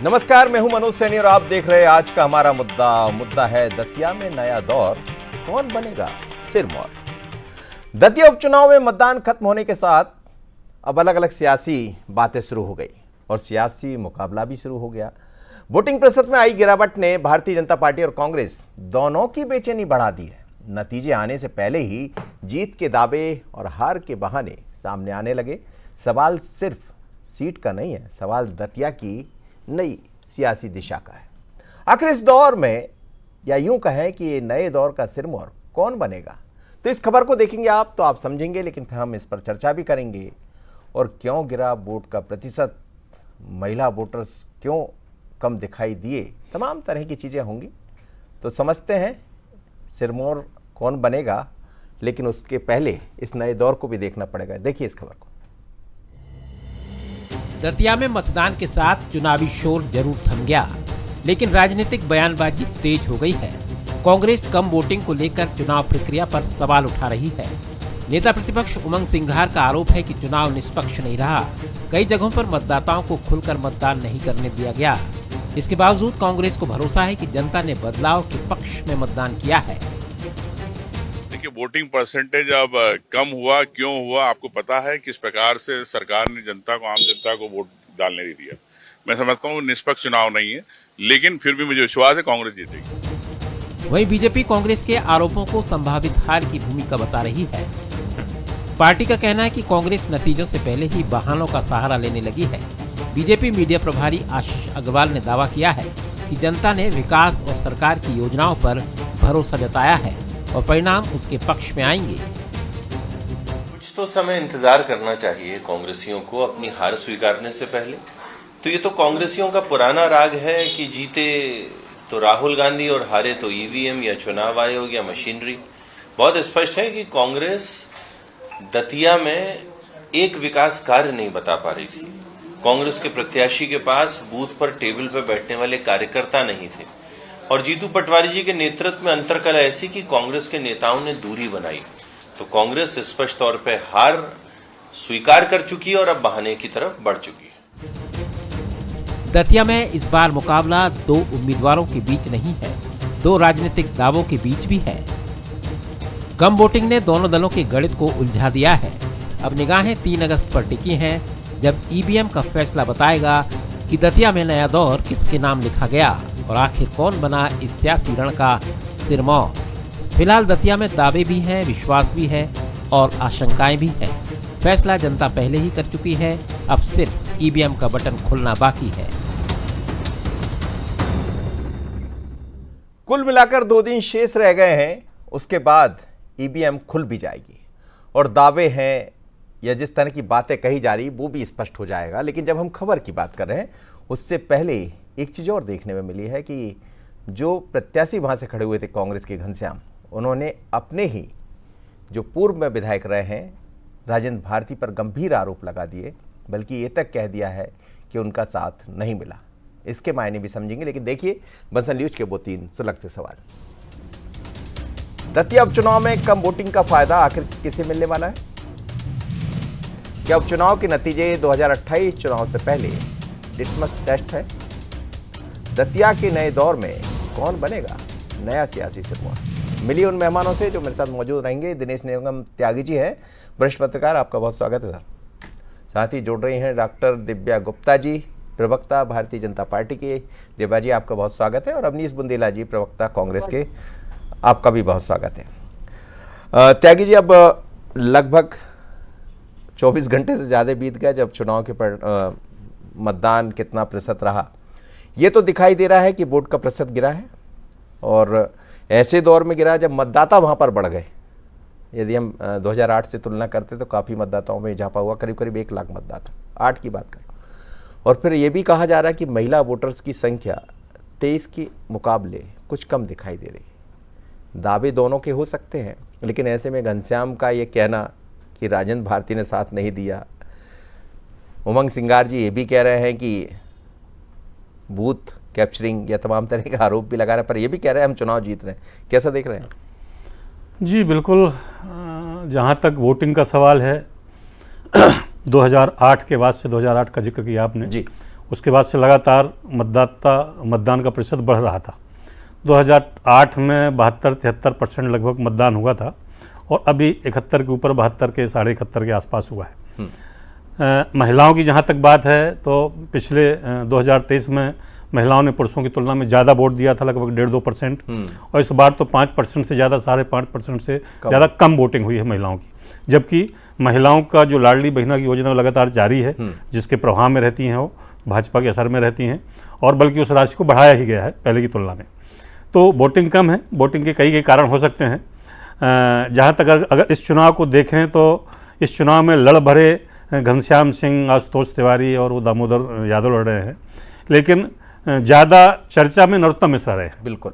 नमस्कार, मैं हूं मनोज सैनी और आप देख रहे हैं आज का हमारा मुद्दा है दतिया में नया दौर, कौन बनेगा सिरमौर। दतिया उपचुनाव में मतदान खत्म होने के साथ अब अलग अलग सियासी बातें शुरू हो गई और सियासी मुकाबला भी शुरू हो गया। वोटिंग प्रतिशत में आई गिरावट ने भारतीय जनता पार्टी और कांग्रेस दोनों की बेचैनी बढ़ा दी है। नतीजे आने से पहले ही जीत के दावे और हार के बहाने सामने आने लगे। सवाल सिर्फ सीट का नहीं है, सवाल दतिया की नई सियासी दिशा का है। आखिर इस दौर में, या यूं कहें कि ये नए दौर का सिरमौर कौन बनेगा, तो इस खबर को देखेंगे आप तो आप समझेंगे, लेकिन फिर हम इस पर चर्चा भी करेंगे। और क्यों गिरा वोट का प्रतिशत, महिला वोटर्स क्यों कम दिखाई दिए, तमाम तरह की चीज़ें होंगी। तो समझते हैं सिरमौर कौन बनेगा, लेकिन उसके पहले इस नए दौर को भी देखना पड़ेगा। देखिए इस खबर को। दतिया में मतदान के साथ चुनावी शोर जरूर थम गया, लेकिन राजनीतिक बयानबाजी तेज हो गई है। कांग्रेस कम वोटिंग को लेकर चुनाव प्रक्रिया पर सवाल उठा रही है। नेता प्रतिपक्ष उमंग सिंघार का आरोप है कि चुनाव निष्पक्ष नहीं रहा। कई जगहों पर मतदाताओं को खुलकर मतदान नहीं करने दिया गया। इसके बावजूद कांग्रेस को भरोसा है कि जनता ने बदलाव के पक्ष में मतदान किया है। देखिए, वोटिंग परसेंटेज अब कम हुआ, क्यों हुआ आपको पता है। किस प्रकार से सरकार ने जनता को, आम जनता को वोट डालने नहीं दिया। मैं समझता हूँ निष्पक्ष चुनाव नहीं है, लेकिन फिर भी मुझे विश्वास है कांग्रेस जीतेगी। वहीं बीजेपी कांग्रेस के आरोपों को संभावित हार की भूमिका बता रही है। पार्टी का कहना है कि कांग्रेस नतीजों से पहले ही बहानों का सहारा लेने लगी है। बीजेपी मीडिया प्रभारी आशीष अग्रवाल ने दावा किया है कि जनता ने विकास और सरकार की योजनाओं पर भरोसा जताया है और परिणाम उसके पक्ष में आएंगे। कुछ तो समय इंतजार करना चाहिए कांग्रेसियों को अपनी हार स्वीकारने से पहले। तो ये तो कांग्रेसियों का पुराना राग है कि जीते तो राहुल गांधी और हारे तो ईवीएम या चुनाव आयोग या मशीनरी। बहुत स्पष्ट है कि कांग्रेस दतिया में एक विकास कार्य नहीं बता पा रही थी। कांग्रेस के प्रत्याशी के पास बूथ पर टेबल पर बैठने वाले कार्यकर्ता नहीं थे और जीतू पटवारी जी के नेतृत्व में अंतरकला ऐसी कि कांग्रेस के नेताओं ने दूरी बनाई। तो कांग्रेस स्पष्ट तौर पे हार स्वीकार कर चुकी है और अब बहाने की तरफ बढ़ चुकी है। दतिया में इस बार मुकाबला दो उम्मीदवारों के बीच नहीं है, दो राजनीतिक दावों के बीच भी है। कम वोटिंग ने दोनों दलों के गणित को उलझा दिया है। अब निगाहें 3 अगस्त पर टिकी हैं, जब ईवीएम का फैसला बताएगा कि दतिया में नया दौर किसके नाम लिखा गया और आखिर कौन बना इस सियासी रण का सिरमौर। फिलहाल दतिया में दावे भी हैं, विश्वास भी है और आशंकाएं भी हैं। फैसला जनता पहले ही कर चुकी है, अब सिर्फ ईवीएम का बटन खुलना बाकी है। कुल मिलाकर 2 दिन शेष रह गए हैं, उसके बाद ईवीएम खुल भी जाएगी और दावे हैं या जिस तरह की बातें कही जा रही वो भी स्पष्ट हो जाएगा। लेकिन जब हम खबर की बात कर रहे हैं, उससे पहले एक चीज़ और देखने में मिली है कि जो प्रत्याशी वहाँ से खड़े हुए थे कांग्रेस के घनश्याम, उन्होंने अपने ही जो पूर्व में विधायक रहे हैं राजेंद्र भारती पर गंभीर आरोप लगा दिए, बल्कि ये तक कह दिया है कि उनका साथ नहीं मिला। इसके मायने भी समझेंगे, लेकिन देखिए बंसल न्यूज के वो 3 सुलगते सवाल। दतिया उपचुनाव में कम वोटिंग का फायदा आखिर किसे मिलने वाला है? क्या उपचुनाव के नतीजे 2028 चुनाव से पहले लिटमस टेस्ट है? दतिया के नए दौर में कौन बनेगा नया सियासी सिरमौर? मिलिए उन मेहमानों से जो मेरे साथ मौजूद रहेंगे। दिनेश निगम त्यागी जी हैं, वरिष्ठ पत्रकार, आपका बहुत स्वागत है सर। साथ ही जुड़ रही हैं डॉक्टर दिव्या गुप्ता जी, प्रवक्ता भारतीय जनता पार्टी के। दिव्या जी आपका बहुत स्वागत है। और अवनीश बुंदेला जी, प्रवक्ता कांग्रेस के, आपका भी बहुत स्वागत है। त्यागी जी, अब लगभग 24 घंटे से ज़्यादा बीत गया जब चुनाव के मतदान कितना प्रतिशत रहा। ये तो दिखाई दे रहा है कि वोट का प्रतिशत गिरा है और ऐसे दौर में गिरा जब मतदाता वहाँ पर बढ़ गए। यदि हम 2008 से तुलना करते तो काफ़ी मतदाताओं में इजाफा हुआ, करीब करीब 1 लाख मतदाता, 8 की बात करें। और फिर ये भी कहा जा रहा है कि महिला वोटर्स की संख्या 23 के मुकाबले कुछ कम दिखाई दे रही। दावे दोनों के हो सकते हैं, लेकिन ऐसे में घनश्याम का ये कहना कि राजेंद्र भारती ने साथ नहीं दिया, उमंग सिंघार जी ये भी कह रहे हैं कि बूथ कैप्चरिंग या तमाम तरह के आरोप भी लगा रहे हैं, पर ये भी कह रहे हैं हम चुनाव जीत रहे हैं। कैसा देख रहे हैं? जी बिल्कुल, जहाँ तक वोटिंग का सवाल है 2008 के बाद से 2008 का जिक्र किया आपने जी, उसके बाद से लगातार मतदान का प्रतिशत बढ़ रहा था। 2008 में 72-73% लगभग मतदान हुआ था और अभी 71 के ऊपर 72 के 71.5 के आसपास हुआ है। महिलाओं की जहाँ तक बात है तो पिछले 2023 में महिलाओं ने पुरुषों की तुलना में ज़्यादा वोट दिया था, लगभग 1.5-2%, और इस बार तो 5% से ज़्यादा, 5.5% से ज़्यादा कम वोटिंग हुई है महिलाओं की। जबकि महिलाओं का जो लाडली बहना की योजना लगातार जारी है, जिसके प्रभाव में रहती हैं, वो भाजपा के असर में रहती हैं, और बल्कि उस राशि को बढ़ाया ही गया है पहले की तुलना में। तो वोटिंग कम है। वोटिंग के कई कारण हो सकते हैं। जहाँ तक अगर इस चुनाव को देखें तो इस चुनाव में लड़ भरे घनश्याम सिंह, आशुतोष तिवारी और वो दामोदर यादव लड़ रहे हैं, लेकिन ज़्यादा चर्चा में नरोत्तम मिश्रा रहे हैं। बिल्कुल,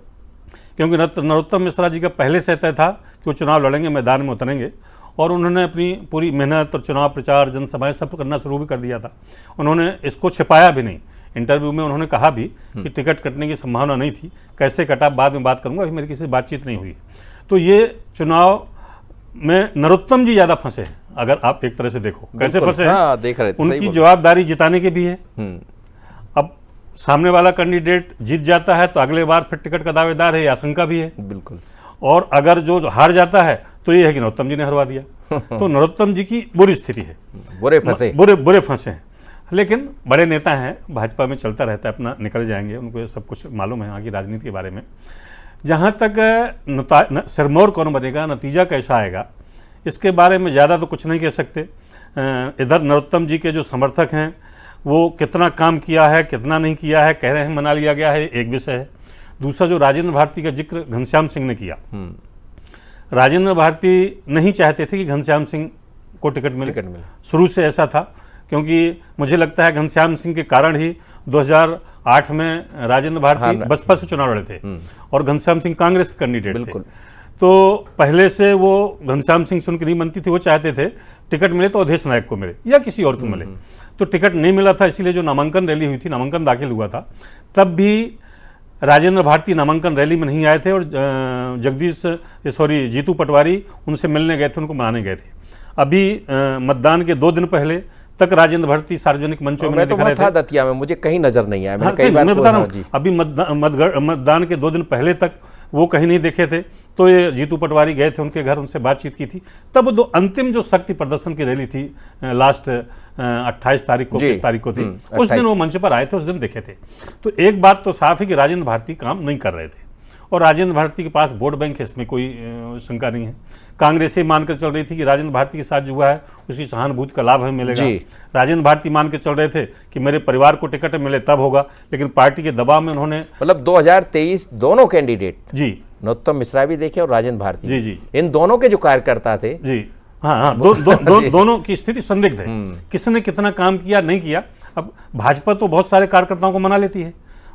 क्योंकि नरोत्तम मिश्रा जी का पहले से तय था कि वो चुनाव लड़ेंगे, मैदान में उतरेंगे, और उन्होंने अपनी पूरी मेहनत और चुनाव प्रचार, जनसभाएं सब करना शुरू भी कर दिया था। उन्होंने इसको छिपाया भी नहीं। इंटरव्यू में उन्होंने कहा भी कि टिकट कटने की संभावना नहीं थी, कैसे कटा बाद में बात करूंगा, अभी मेरी किसी से बातचीत नहीं हुई। तो ये चुनाव में नरोत्तम जी ज़्यादा फंसे हैं, अगर आप एक तरह से देखो कैसे फंसे हैं। हाँ, देख रहे थे, उनकी जवाबदारी जिताने की भी है। अब सामने वाला कैंडिडेट जीत जाता है तो अगले बार फिर टिकट का दावेदार है, ये आशंका भी है। बिल्कुल। और अगर जो हार जाता है तो ये है कि नरोत्तम जी ने हरवा दिया। तो नरोत्तम जी की बुरी स्थिति है, बुरे फंसे हैं। लेकिन बड़े नेता हैं, भाजपा में चलता रहता है, अपना निकल जाएंगे, उनको सब कुछ मालूम है आगे राजनीति के बारे में। जहाँ तक सिरमौर कौन बनेगा, नतीजा कैसा आएगा, इसके बारे में ज़्यादा तो कुछ नहीं कह सकते। इधर नरोत्तम जी के जो समर्थक हैं वो कितना काम किया है, कितना नहीं किया है, कह रहे हैं मना लिया गया है, एक विषय है। दूसरा, जो राजेंद्र भारती का जिक्र घनश्याम सिंह ने किया, राजेंद्र भारती नहीं चाहते थे कि घनश्याम सिंह को टिकट मिले। शुरू से ऐसा था, क्योंकि मुझे लगता है घनश्याम सिंह के कारण ही 2008 में राजेंद्र भारती बसपा से चुनाव लड़े थे और घनश्याम सिंह कांग्रेस के कैंडिडेट थे। तो पहले से वो घनश्याम सिंह से उनकी नहीं बनती थी, वो चाहते थे टिकट मिले तो अवधेश नायक को मिले या किसी और को मिले। तो टिकट नहीं मिला था, इसीलिए जो नामांकन रैली हुई थी, नामांकन दाखिल हुआ था, तब भी राजेंद्र भारती नामांकन रैली में नहीं आए थे और जीतू पटवारी उनसे मिलने गए थे, उनको मनाने गए थे। अभी मतदान के 2 दिन पहले तक राजेंद्र भारती सार्वजनिक मंचों में दिख रहे थे। दतिया में मुझे कहीं नजर नहीं आया। मैं बता रहा हूँ, अभी मतदान के 2 दिन पहले तक वो कहीं नहीं दिखे थे। तो ये जीतू पटवारी गए थे उनके घर, उनसे बातचीत की थी। तब दो अंतिम जो शक्ति प्रदर्शन की रैली थी लास्ट 28 तारीख को, 20 तारीख को थी, उस दिन वो मंच पर आए थे, उस दिन दिखे थे। तो एक बात तो साफ है कि राजेंद्र भारती काम नहीं कर रहे थे, और राजेंद्र भारती के पास वोट बैंक है, इसमें कोई शंका नहीं है। कांग्रेस ये मानकर चल रही थी कि राजेंद्र भारती के साथ जो हुआ है उसकी सहानुभूति का लाभ हमें मिलेगा। राजेंद्र भारती मान के चल रहे थे कि मेरे परिवार को टिकट मिले तब होगा, लेकिन पार्टी के दबाव में उन्होंने, मतलब 2023 दोनों कैंडिडेट जी, नरोत्तम मिश्रा भी देखे और राजेंद्र भारती जी, इन दोनों के जो कार्यकर्ता थे जी, हाँ, दोनों की स्थिति संदिग्ध है, किसने कितना काम किया नहीं किया। अब भाजपा तो बहुत सारे कार्यकर्ताओं को मना लेती है,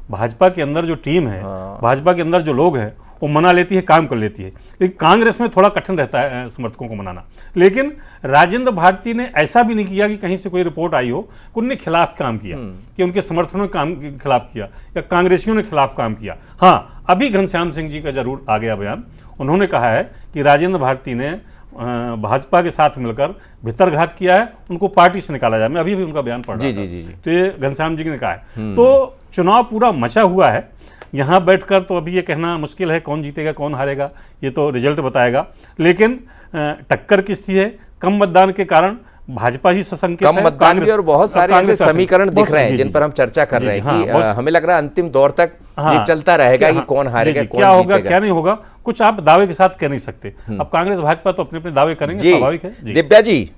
भाजपा के अंदर जो टीम है, भाजपा के अंदर जो लोग हैं वो मना लेती है, काम कर लेती है। लेकिन कांग्रेस में थोड़ा कठिन रहता है समर्थकों को मनाना। लेकिन राजेंद्र भारती ने ऐसा भी नहीं किया कि कहीं से कोई रिपोर्ट आई हो कि उनने खिलाफ काम किया, कि उनके समर्थनों ने काम खिलाफ किया या कांग्रेसियों ने खिलाफ काम किया। हाँ, अभी घनश्याम सिंह जी का जरूर आ गया बयान। उन्होंने कहा है कि राजेंद्र भारती ने भाजपा के साथ मिलकर भितरघात किया है, उनको पार्टी से निकाला जाए। मैं अभी भी उनका बयान पढ़ रहा था। तो ये घनश्याम जी ने कहा है। तो चुनाव पूरा मचा हुआ है। यहाँ बैठकर तो अभी ये कहना मुश्किल है कौन जीतेगा कौन हारेगा, ये तो रिजल्ट बताएगा। लेकिन टक्कर किसकी है, कम मतदान के कारण भाजपा ही सशंकित है, कम मतदान भी, और बहुत सारे ऐसे समीकरण दिख रहे हैं जिन पर हम चर्चा कर रहे हैं कि हमें लग रहा है अंतिम दौर तक ये चलता रहेगा कि कौन हारेगा, क्या होगा, क्या नहीं होगा, कुछ आप दावे के साथ कह नहीं सकते। अब कांग्रेस भाजपा तो अपने अपने दावे करेंगे, स्वाभाविक है। दिव्या जी,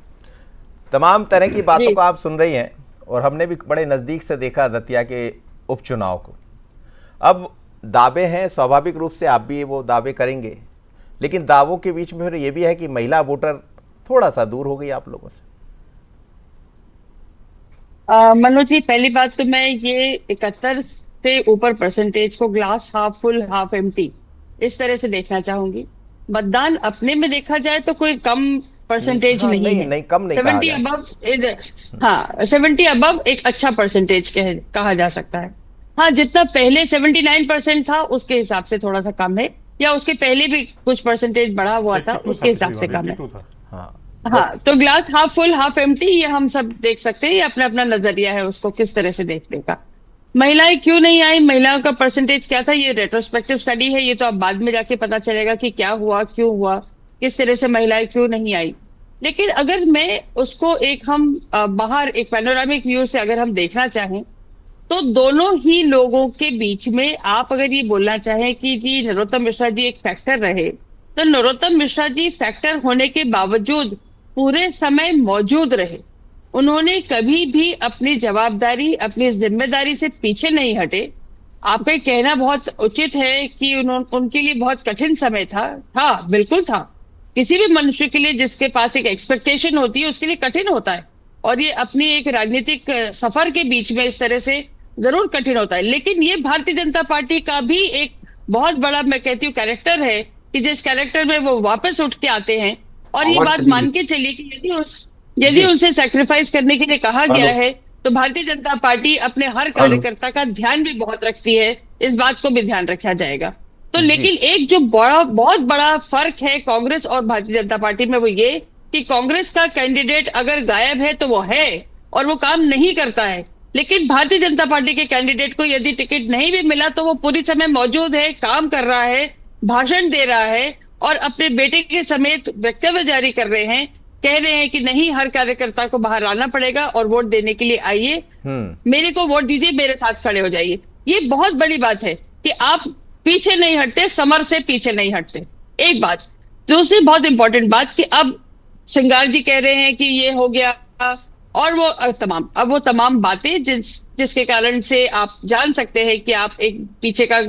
तमाम तरह की बातों को आप सुन रही हैं और हमने भी बड़े नजदीक से देखा दतिया के उपचुनाव को। अब दावे हैं, स्वाभाविक रूप से आप भी वो दावे करेंगे, लेकिन दावों के बीच में फिर ये भी है कि महिला वोटर थोड़ा सा दूर हो गई आप लोगों से। मनोज जी, पहली बात तो मैं ये 71 से ऊपर परसेंटेज को glass half full half empty इस तरह से देखना चाहूंगी। मतदान अपने में देखा जाए तो कोई कम परसेंटेज नहीं है, नहीं, कम नहीं 70 अबव, हाँ 70 अबव एक अच्छा परसेंटेज कहा जा सकता है। हाँ, जितना पहले 79% था उसके हिसाब से थोड़ा सा कम है, या उसके पहले भी कुछ परसेंटेज बढ़ा हुआ था उसके हिसाब से कम है। हाँ, तो glass half full half empty ये हम सब देख सकते हैं, ये अपना अपना नजरिया है उसको किस तरह से देखने का। महिलाएं क्यों नहीं आई, महिलाओं का परसेंटेज क्या था, ये रेट्रोस्पेक्टिव स्टडी है, ये तो अब बाद में जाके पता चलेगा कि क्या हुआ, क्यों हुआ, किस तरह से महिलाएं क्यों नहीं आई। लेकिन अगर मैं उसको एक हम बाहर एक पैनोरामिक व्यू से अगर हम देखना चाहें, तो दोनों ही लोगों के बीच में आप अगर ये बोलना चाहें कि जी नरोत्तम मिश्रा जी एक फैक्टर रहे, तो नरोत्तम मिश्रा जी फैक्टर होने के बावजूद पूरे समय मौजूद रहे। उन्होंने कभी भी अपनी जवाबदारी, अपनी जिम्मेदारी से पीछे नहीं हटे। आपका ये कहना बहुत उचित है कि उनके लिए बहुत कठिन समय था, बिल्कुल था। किसी भी मनुष्य के लिए जिसके पास एक एक्सपेक्टेशन होती है उसके लिए कठिन होता है, और ये अपनी एक राजनीतिक सफर के बीच में इस तरह से जरूर कठिन होता है। लेकिन ये भारतीय जनता पार्टी का भी एक बहुत बड़ा, मैं कहती हूँ, कैरेक्टर है कि जिस कैरेक्टर में वो वापस उठ के आते हैं। और ये बात मान के चलिए कि यदि उनसे सैक्रिफाइस करने के लिए कहा गया है, तो भारतीय जनता पार्टी अपने हर कार्यकर्ता का ध्यान भी बहुत रखती है, इस बात को भी ध्यान रखा जाएगा। तो लेकिन एक जो बहुत बड़ा फर्क है कांग्रेस और भारतीय जनता पार्टी में, वो ये कि कांग्रेस का कैंडिडेट अगर गायब है तो वो है और वो काम नहीं करता है, लेकिन भारतीय जनता पार्टी के कैंडिडेट को यदि टिकट नहीं भी मिला तो वो पूरी समय मौजूद है, काम कर रहा है, भाषण दे रहा है और अपने बेटे के समेत वक्तव्य जारी कर रहे हैं, कह रहे हैं कि नहीं, हर कार्यकर्ता को बाहर आना पड़ेगा और वोट देने के लिए आइए, मेरे को वोट दीजिए, मेरे साथ खड़े हो जाइए। ये बहुत बड़ी बात है कि आप पीछे नहीं हटते, समर से पीछे नहीं हटते। एक बात। दूसरी बहुत इंपॉर्टेंट बात कि अब श्रृंगार जी कह रहे हैं कि ये हो गया, और वो तमाम बातें जिसके कारण से आप जान सकते हैं कि आप एक पीछे का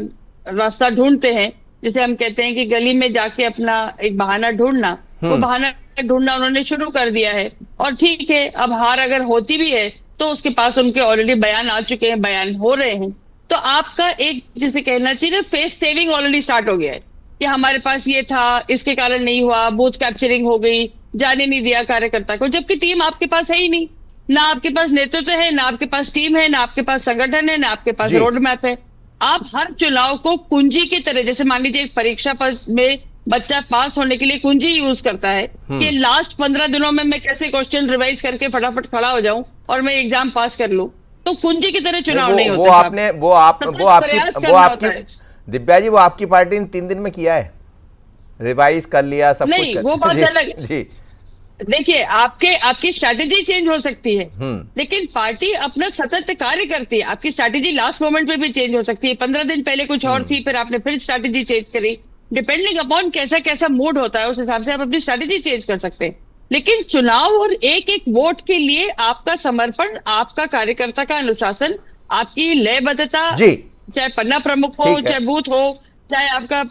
रास्ता ढूंढते हैं, जिसे हम कहते हैं कि गली में जाके अपना एक बहाना ढूंढना, वो बहाना ढूंढना उन्होंने शुरू कर दिया है। और ठीक है, अब हार अगर होती भी है तो उसके पास उनके ऑलरेडी बयान आ चुके हैं, बयान हो रहे हैं। तो आपका एक, जिसे कहना चाहिए, फेस सेविंग ऑलरेडी स्टार्ट हो गया है कि हमारे पास ये था, इसके कारण नहीं हुआ, बूथ कैप्चरिंग हो गई, जाने नहीं दिया कार्यकर्ता को, जबकि टीम आपके पास है ही नहीं। ना आपके पास नेतृत्व है, ना आपके पास टीम है, ना आपके पास संगठन है, ना आपके पास रोड मैप है। आप हर चुनाव को कुंजी की तरह, जैसे मान लीजिए एक परीक्षा में बच्चा पास होने के लिए कुंजी यूज करता है कि लास्ट 15 दिनों में मैं कैसे क्वेश्चन रिवाइज करके फटाफट खड़ा हो जाऊं और मैं एग्जाम पास कर लूं, तो कुंजी की तरह चुनाव नहीं होता। वो आपकी दिव्या जी, वो आपकी पार्टी ने 3 दिन में किया है, रिवाइज कर लिया सब कुछ। नहीं, वो बात अलग जी। देखिए, आपकी स्ट्रैटेजी चेंज हो सकती है, लेकिन पार्टी अपना सतत कार्य करती है। आपकी स्ट्रैटेजी लास्ट मोमेंट पे भी चेंज हो सकती है। 15 दिन पहले कुछ और थी, फिर आपने फिर स्ट्रैटेजी चेंज करी। डिपेंडिंग अपॉन कैसा कैसा मूड होता है, उस हिसाब से आप अपनी स्ट्रैटेजी चेंज कर सकते हैं। लेकिन चुनाव और एक एक वोट के लिए आपका समर्पण, आपका कार्यकर्ता का अनुशासन, आपकी लयबद्धता, चाहे पन्ना प्रमुख हो, चाहे बूथ हो, चाहे आपका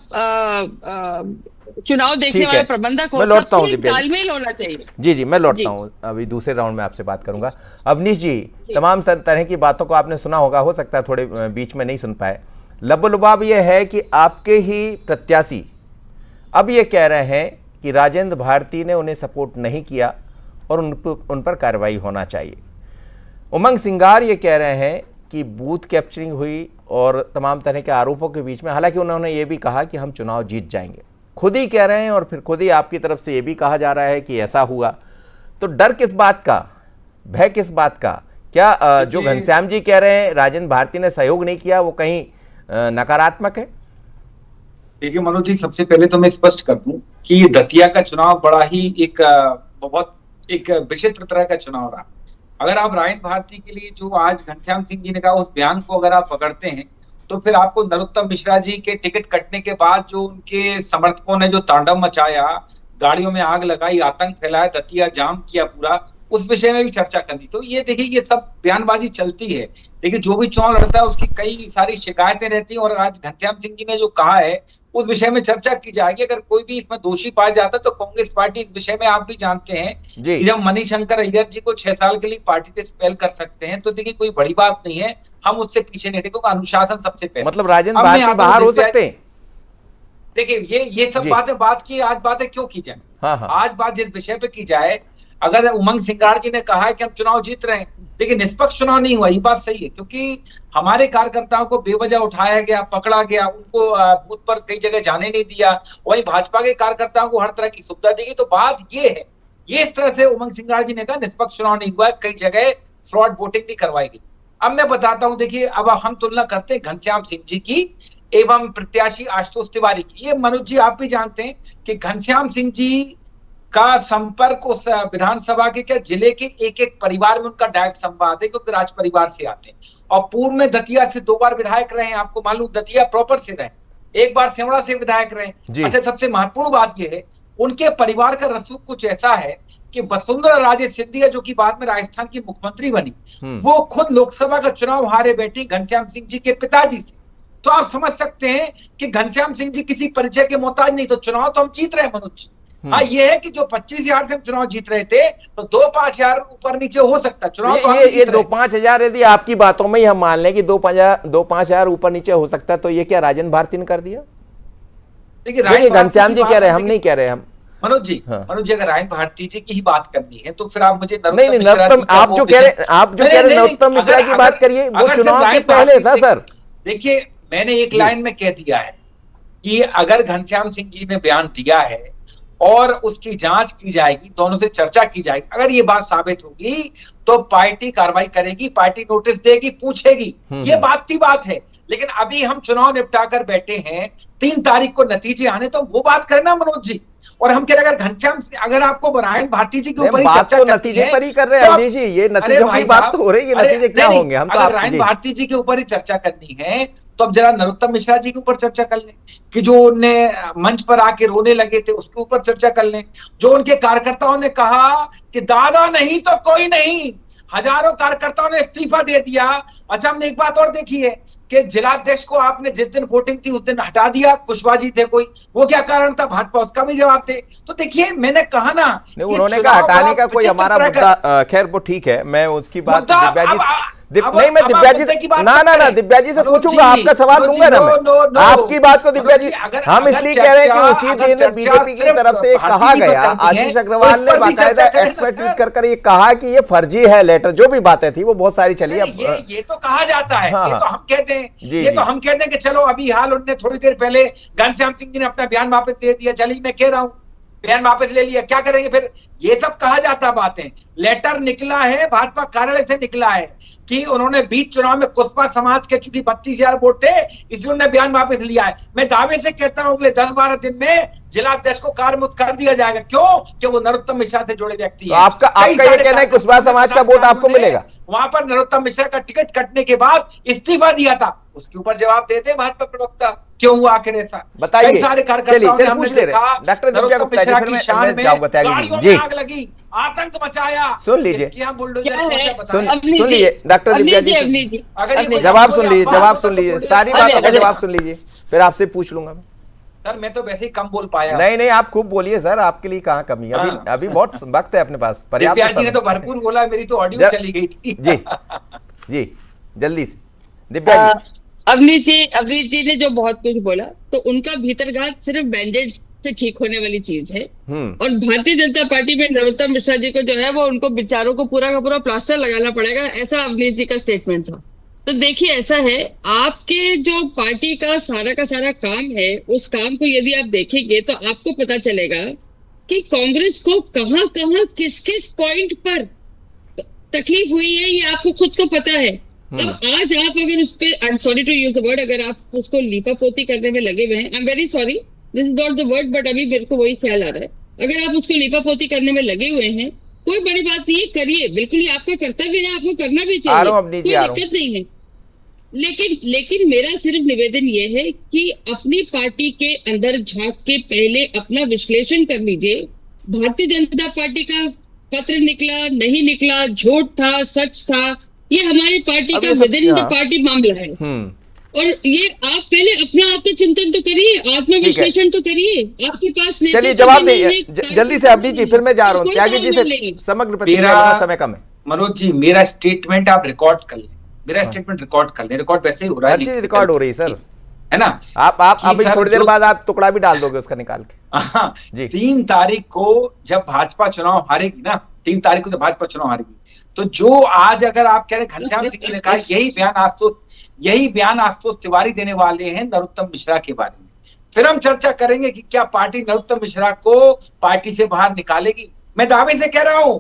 चुनाव देखने वाला प्रबंधक हो, मैं लौटता हूं, तालमेल होना चाहिए। जी, मैं लौटता हूं, अभी दूसरे राउंड में आपसे बात करूंगा। अवनीश जी, तमाम तरह की बातों को आपने सुना होगा, हो सकता है थोड़े बीच में नहीं सुन पाए। लबोलुबाब यह है कि आपके ही प्रत्याशी अब ये कह रहे हैं कि राजेंद्र भारती ने उन्हें सपोर्ट नहीं किया और उन पर कार्रवाई होना चाहिए। उमंग सिंगार ये कह रहे हैं कि बूथ कैप्चरिंग हुई और तमाम तरह के आरोपों के बीच में, हालांकि उन्होंने ये भी कहा कि हम चुनाव जीत जाएंगे, खुद ही कह रहे हैं, और फिर खुद ही आपकी तरफ से ये भी कहा जा रहा है कि ऐसा हुआ। तो डर किस बात का, भय किस बात का? क्या जो घनश्याम जी कह रहे हैं राजेंद्र भारती ने सहयोग नहीं किया, वो कहीं नकारात्मक है? देखिए मनोज जी, सबसे पहले तो मैं स्पष्ट कर दूं कि दतिया का चुनाव बड़ा ही बहुत विचित्र तरह का चुनाव रहा। अगर आप राजेंद्र भारती के लिए जो आज घनश्याम सिंह जी ने कहा, उस बयान को अगर आप पकड़ते हैं, तो फिर आपको नरोत्तम मिश्रा जी के टिकट कटने के बाद जो उनके समर्थकों ने जो तांडव मचाया, गाड़ियों में आग लगाई, आतंक फैलाया, दतिया जाम किया पूरा, उस विषय में भी चर्चा करनी। तो ये देखिए, ये सब बयानबाजी चलती है, लेकिन जो भी चुनाव लड़ता है उसकी कई सारी शिकायतें रहती हैं, और आज घनश्याम सिंह जी ने जो कहा है उस विषय में चर्चा की जाएगी। अगर कोई भी इसमें दोषी पाया जाता है तो कांग्रेस पार्टी, इस विषय में आप भी जानते हैं कि जब मणिशंकर अय्यर जी को 6 साल के लिए पार्टी से एक्सपेल कर सकते हैं, तो देखिए कोई बड़ी बात नहीं है, हम उससे पीछे नहीं हटेंगे, अनुशासन सबसे पहले। मतलब राजेंद्र भारती बाहर हो सकते हैं? देखिए, ये सब बातें आज बातें क्यों की जाए? आज बात जिस विषय पे की जाए, अगर उमंग सिंगार जी ने कहा है कि हम चुनाव जीत रहे हैं, देखिए निष्पक्ष चुनाव नहीं हुआ, ये बात सही है, क्योंकि हमारे कार्यकर्ताओं को बेवजह उठाया गया, पकड़ा गया, उनको बूथ पर कई जगह जाने नहीं दिया, वहीं भाजपा के कार्यकर्ताओं को हर तरह की सुविधा दी गई। तो बात ये है ये इस तरह से उमंग सिंघार जी ने कहा निष्पक्ष चुनाव नहीं हुआ, कई जगह फ्रॉड वोटिंग भी करवाई गई। अब मैं बताता हूं, देखिए अब हम तुलना करते हैं घनश्याम सिंह जी की एवं प्रत्याशी आशुतोष तिवारी की। ये मनोज जी आप भी जानते हैं कि घनश्याम सिंह जी का संपर्क उस विधानसभा के क्या जिले के एक एक परिवार में उनका डायरेक्ट संवाद है, क्योंकि राज परिवार से आते हैं और पूर्व में दतिया से 2 बार विधायक रहे हैं, आपको मालूम, दतिया प्रॉपर से रहे, 1 बार सेवड़ा से विधायक रहे। अच्छा, सबसे महत्वपूर्ण बात यह है उनके परिवार का रसूख कुछ ऐसा है कि वसुंधरा राजे सिंधिया जो कि बाद में राजस्थान की मुख्यमंत्री बनी, वो खुद लोकसभा का चुनाव हारे बैठी घनश्याम सिंह जी के पिताजी से। तो आप समझ सकते हैं कि घनश्याम सिंह जी किसी परिचय के मोहताज नहीं। तो चुनाव तो हम जीत रहे हैं मनोज। हाँ, ये है कि जो 25,000 से हम चुनाव जीत रहे थे तो 2-5 हजार ऊपर नीचे हो सकता चुनाव। तो ये 2-5 हजार यदि आपकी बातों में ही हम मान लें कि 2-5 हजार ऊपर नीचे हो सकता, तो ये क्या राजेंद्र भारती ने कर दिया? देखिए घनश्याम जी कह रहे हैं, हम नहीं कह रहे। हम मनोज जी, मनोज जी, अगर राजेंद्र भारती जी की ही बात करनी है तो फिर आप मुझे नरोत्तम, आप जो कह रहे नरोत्तम मिश्रा की बात करिए, वो चुनाव के पहले था सर। देखिए मैंने एक लाइन में कह दिया है कि अगर घनश्याम सिंह जी ने बयान दिया है और उसकी जांच की जाएगी, दोनों से चर्चा की जाएगी, अगर ये बात साबित होगी तो पार्टी कार्रवाई करेगी, पार्टी नोटिस देगी, पूछेगी, ये बात की बात है। लेकिन अभी हम चुनाव निपटा कर बैठे हैं, 3 तारीख को नतीजे आने, तो वो बात करना मनोज जी। और हम कह रहे अगर घनश्याम, अगर आपको नारायण भारती जी के ऊपर ही चर्चा तो नतीजे पर ही कर रहे हैं अवनीश जी, ये नतीजों की बात तो हो रही है, नतीजे क्या होंगे? हम तो नारायण भारती जी के ऊपर ही चर्चा करनी है तो अब जरा नरोत्तम मिश्रा जी के ऊपर चर्चा कर लें कि जो उनने मंच पर आके रोने लगे थे उसके ऊपर चर्चा कर लें। जो उनके कार्यकर्ताओं ने कहा कि दादा नहीं तो कोई नहीं, हजारों कार्यकर्ताओं ने इस्तीफा दे दिया। अच्छा, हमने एक बात और देखी है कि जिलाध्यक्ष को आपने जिस दिन वोटिंग थी उस दिन हटा दिया, कुशवाहा जी थे कोई, वो क्या कारण था? भाजपा उसका भी जवाब दे। तो देखिए मैंने कहा ना, उन्होंने कहा हटाने का कोई हमारा मुद्दा, खैर वो ठीक है, मैं उसकी बात नहीं, मैं दिव्या जी से ना दिव्या जी से पूछूंगा, आपका सवाल दूंगा ना मैं आपकी बात को। दिव्या जी, हम इसलिए कह रहे हैं कि उसी दिन बीजेपी की तरफ से कहा गया, आशीष अग्रवाल ने बाकायदा एक्सपर्ट ट्वीट कर ये कहा कि ये फर्जी है लेटर, जो भी बातें थी वो बहुत सारी चली। अब ये तो कहा जाता है, ये तो हम कहते हैं, ये तो हम कहते हैं कि चलो अभी हाल उन्होंने थोड़ी देर पहले घनश्याम सिंह जी ने अपना बयान वापस दे दिया, चलिए मैं कह रहा हूँ बयान वापस ले लिया, क्या करेंगे फिर? ये सब कहा जाता बातें। लेटर निकला है, भाजपा कार्यालय से निकला है कि उन्होंने बीच चुनाव में कुशवाहा समाज के चूंकि 32,000 वोट थे इसलिए उन्होंने बयान वापस लिया है। मैं दावे से कहता हूं अगले 10-12 दिन में जिलाध्यक्ष को कार्यमुक्त कर दिया जाएगा। क्यों? कि वो नरोत्तम मिश्रा से जुड़े व्यक्ति हैं। आपका ये कहना है कुशवाहा समाज का वोट आपको मिलेगा? वहां पर नरोत्तम मिश्रा का टिकट कटने के बाद इस्तीफा दिया था, उसके ऊपर जवाब देते भाजपा प्रवक्ता, क्यों हुआ आखिर ऐसा? बताइए। सारे कार्यकर्ताओं पूछ ले रहे डॉक्टर दिव्या को की शान में आग लगी, आतंक मचाया। सुन लीजिए, सुन लीजिए डॉक्टर दिव्या जी, जवाब सुन लीजिए, सारी बातों का जवाब सुन लीजिए, फिर आपसे पूछ लूंगा मैं। सर मैं तो वैसे ही कम बोल पाया। नहीं आप खूब बोलिए सर, आपके लिए कहाँ कमी है? अभी बहुत वक्त है अपने पास, पर्याप्त। दिव्या जी ने तो भरपूर बोला, मेरी तो ऑडियो चली गई थी। जी जल्दी से दिव्या जी। अवनीश जी ने जो बहुत कुछ बोला, तो उनका भीतरघात सिर्फ बैंडेड से ठीक होने वाली चीज है। और भारतीय जनता पार्टी में नरोत्तम मिश्रा जी को जो है वो उनको विचारों को पूरा का पूरा प्लास्टर लगाना पड़ेगा, ऐसा अवनीश जी का स्टेटमेंट था। तो देखिए ऐसा है, आपके जो पार्टी का सारा काम है, उस काम को यदि आप देखेंगे तो आपको पता चलेगा कि कांग्रेस को कहां किस पॉइंट पर तकलीफ हुई है, ये आपको खुद को पता है। तो आज आप अगर उस पे, I am sorry to use the word, अगर आप उसको लीपापोती करने में लगे हुए हैं, I am very sorry, this is not the word, but अभी मेरे को वही ख्याल आ रहा है, अगर आप उसको लीपापोती करने में लगे हुए हैं, कोई बड़ी बात नहीं, करिए, बिल्कुल ये आपका कर्तव्य है, आपको करना भी चाहिए, कोई दिक्कत नहीं है। लेकिन मेरा सिर्फ निवेदन ये है कि अपनी पार्टी के अंदर झांक के पहले अपना विश्लेषण कर लीजिए। भारतीय जनता पार्टी का पत्र निकला, नहीं निकला, झूठ था, सच था, ये हमारी पार्टी का विद इन द पार्टी मामला है। और ये आप पहले अपना आत्मचिंतन तो करिए, आत्मविश्लेषण तो करिए, आपके पास चलिए जवाब दीजिए जल्दी से अवनीश जी, फिर मैं जा रहा हूँ, त्यागी जी से समग्र प्रतिक्रिया, समय कम है। मनोज जी मेरा स्टेटमेंट आप रिकॉर्ड कर लें, मेरा स्टेटमेंट रिकॉर्ड कर लें, रिकॉर्ड वैसे ही हो रहा है, हर चीज रिकॉर्ड हो रही है सर, है ना? आप अभी थोड़ी देर बाद आप टुकड़ा भी डाल दोगे उसका निकाल के। 3 तारीख को जब भाजपा चुनाव हारेगी ना, 3 तारीख को जब भाजपा चुनाव हारेगी, तो जो आज अगर आप कह रहे घनश्याम सिंह ने कहा, यही बयान आशुतोष तिवारी देने वाले हैं नरोत्तम मिश्रा के बारे में। फिर हम चर्चा करेंगे कि क्या पार्टी नरोत्तम मिश्रा को पार्टी से बाहर निकालेगी, मैं दावे से कह रहा हूं,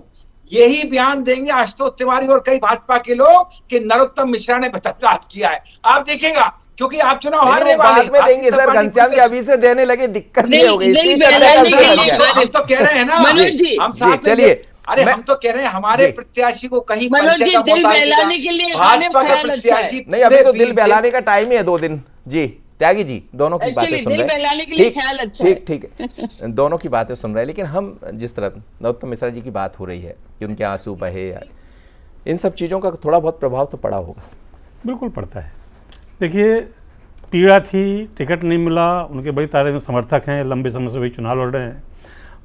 यही बयान देंगे आशुतोष तिवारी और कई भाजपा के लोग कि नरोत्तम मिश्रा ने पक्षपात किया है। आप देखिएगा, क्योंकि आप चुनाव हारने वाले। बाद में देंगे सर, घनश्याम जी अभी से देने लगे, दिक्कत ये हो गई। हम तो कह रहे हैं ना मनोज जी, हम साथ चलिए, अरे हम तो कह रहे हैं हमारे प्रत्याशी को कहीं मनोज जी दिल बहलाने के लिए भाजपा का प्रत्याशी नहीं, अभी तो दिल बहलाने का टाइम ही है 2 दिन जी। त्यागी जी दोनों की बातें सुन रहे हैं, ठीक है, दोनों की बातें सुन रहे हैं, लेकिन हम जिस तरह नरोत्तम मिश्रा जी की बात हो रही है कि उनके आंसू बहे, इन सब चीज़ों का थोड़ा बहुत प्रभाव तो पड़ा होगा। बिल्कुल पड़ता है। देखिए, पीड़ा थी, टिकट नहीं मिला, उनके बड़ी तादाद में समर्थक हैं, लंबे समय से वही चुनाव लड़ रहे हैं।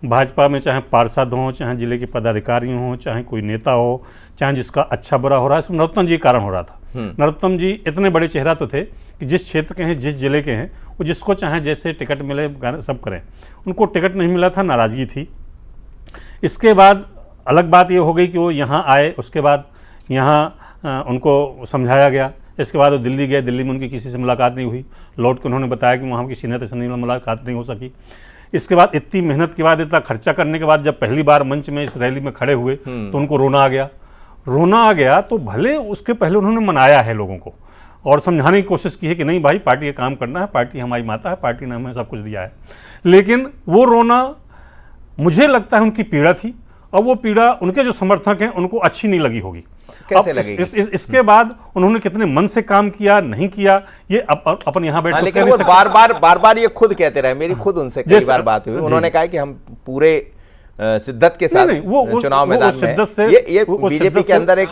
भाजपा में चाहे पार्षद हों, चाहे जिले के पदाधिकारी हों, चाहे कोई नेता हो, चाहे जिसका अच्छा बुरा हो रहा है, सब नरोत्तम जी के कारण हो रहा था। नरोत्तम जी इतने बड़े चेहरा तो थे कि जिस क्षेत्र के हैं, जिस जिले के हैं, वो जिसको चाहे जैसे टिकट मिले सब करें। उनको टिकट नहीं मिला था, नाराज़गी थी। इसके बाद अलग बात ये हो गई कि वो यहाँ आए, उसके बाद यहाँ उनको समझाया गया। इसके बाद वो दिल्ली गए, दिल्ली में उनकी किसी से मुलाकात नहीं हुई। लौट के उन्होंने बताया कि वहाँ किसी नेता से मुलाकात नहीं हो सकी। इसके बाद इतनी मेहनत के बाद, इतना खर्चा करने के बाद जब पहली बार मंच में इस रैली में खड़े हुए तो उनको रोना आ गया। तो भले उसके पहले उन्होंने मनाया है लोगों को और समझाने की कोशिश की है कि नहीं भाई, पार्टी का काम करना है, पार्टी हमारी माता है, पार्टी ने हमें सब कुछ दिया है। लेकिन वो रोना, मुझे लगता है उनकी पीड़ा थी, और वो पीड़ा उनके जो समर्थक हैं उनको अच्छी नहीं लगी होगी। कैसे लगेगी? इसके बाद उन्होंने कितने मन से काम किया, नहीं किया, ये अपन यहाँ बैठ लेकिन वो बार-बार ये खुद कहते रहे। मेरी खुद उनसे कई बार बात हुई, उन्होंने कहा कि हम पूरे शिद्दत के साथ चुनाव मैदान में, ये बीजेपी के अंदर एक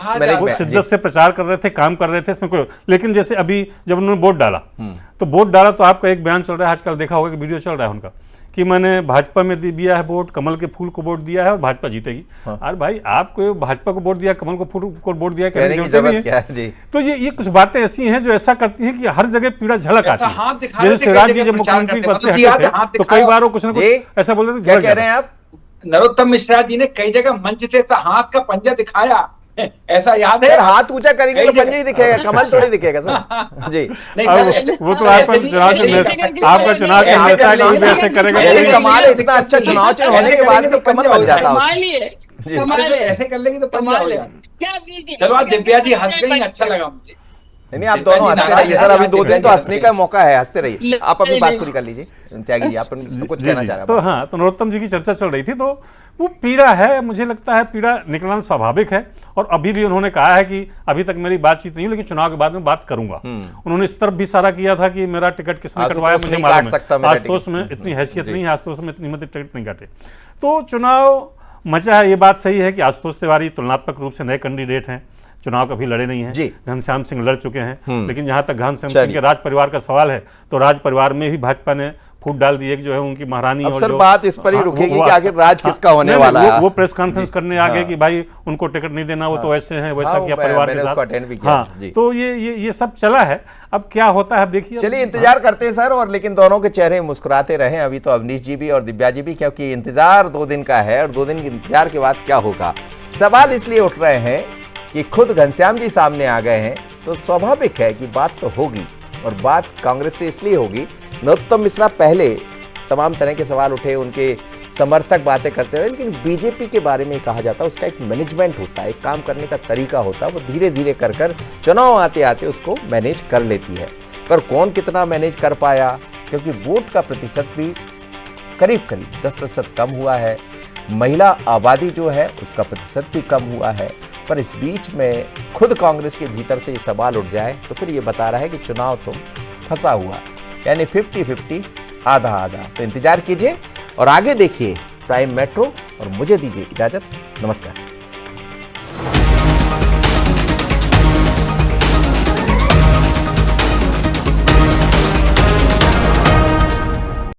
शिद्दत से प्रचार कर रहे थे, काम कर रहे थे, इसमें कोई। लेकिन जैसे अभी जब उन्होंने वोट डाला तो आपका एक बयान चल रहा है, आजकल देखा होगा कि वीडियो चल रहा है उनका, कि मैंने भाजपा में दिया है वोट, कमल के फूल को वोट दिया है और भाजपा जीतेगी। अरे भाई, आपको भाजपा को वोट दिया, कमल को फूल को वोट दिया, कहने की जरूरत क्या है जी? तो ये कुछ बातें ऐसी हैं जो ऐसा करती हैं कि हर जगह पीड़ा झलक आती है। जैसे शिवराज जी जब मुख्यमंत्री पद से हटे थे तो कई बार वो कुछ ना कुछ ऐसा बोल रहे थे। क्या कह रहे हैं आप? नरोत्तम मिश्रा जी ने कई जगह मंच से हाथ का पंजा दिखाया, ऐसा याद है? हाथ ऊंचा करेंगे तो पंजा ही दिखेगा, कमल थोड़ी दिखेगा सर जी। वो तो आपका चुनाव ऐसे करेगा। कमाल है, इतना अच्छा चुनाव होने के बाद भी कमल बन जाता है। ऐसे कर लेंगे तो पंजा हो जाता। चलो आज दिव्या जी हंस गई, अच्छा लगा मुझे। नहीं, आप दोनों हंसते रहिए सर, अभी 2 दिन तो हंसने का मौका है, हंसते रहिए। आप अपनी बात पूरी कर लीजिए त्यागी जी, आप कुछ कहना चाह रहे हैं। तो हाँ, तो नरोत्तम जी की चर्चा चल रही थी, तो वो पीड़ा है, मुझे लगता है पीड़ा निकलना स्वाभाविक है। और अभी भी उन्होंने कहा है कि अभी तक मेरी बातचीत नहीं हुई, लेकिन चुनाव के बाद में बात करूंगा। उन्होंने इस तरफ भी इशारा किया था कि मेरा टिकट किसने कटवाया मुझे मालूम है, आशुतोष में इतनी हैसियत नहीं है, आशुतोष में इतनी हिम्मत टिकट नहीं काटे। तो चुनाव मचा है, ये बात सही है कि आशुतोष तिवारी तुलनात्मक रूप से नए कैंडिडेट हैं, चुनाव कभी लड़े नहीं हैं। घनश्याम सिंह लड़ चुके हैं, लेकिन जहां तक घनश्याम सिंह के राज परिवार का सवाल है तो राज परिवार में भी भाजपा ने फूट डाल दी है कि जो है उनकी महारानी। और सर बात इस पर ही रुकेगी कि आखिर राज किसका होने वाला है। वो प्रेस कॉन्फ्रेंस करने आ गए कि भाई उनको टिकट नहीं देना, वो तो ऐसे हैं, वैसा किया परिवार के साथ। हाँ, तो ये सब चला है, अब क्या होता है अब देखिए। चलिए इंतजार करते हैं सर, और लेकिन दोनों के चेहरे मुस्कुराते रहे अभी तो, अवनीश जी भी और दिव्या जी भी, क्योंकि इंतजार 2 दिन का है और 2 दिन के इंतजार के बाद क्या होगा। सवाल इसलिए उठ रहे हैं कि खुद घनश्याम जी सामने आ गए हैं, तो स्वाभाविक है कि बात तो होगी, और बात कांग्रेस से इसलिए होगी। नरोत्तम मिश्रा पहले तमाम तरह के सवाल उठे, उनके समर्थक बातें करते रहे, लेकिन बीजेपी के बारे में कहा जाता है उसका एक मैनेजमेंट होता है, एक काम करने का तरीका होता है, वो धीरे धीरे कर चुनाव आते आते उसको मैनेज कर लेती है। पर कौन कितना मैनेज कर पाया, क्योंकि वोट का प्रतिशत भी करीब 10% कम हुआ है, महिला आबादी जो है उसका प्रतिशत भी कम हुआ है। पर इस बीच में खुद कांग्रेस के भीतर से ये सवाल उठ जाए तो फिर ये बता रहा है कि चुनाव तो फंसा हुआ, यानी 50-50, आधा-आधा। तो इंतजार कीजिए और आगे देखिए प्राइम मेट्रो, और मुझे दीजिए इजाजत। नमस्कार।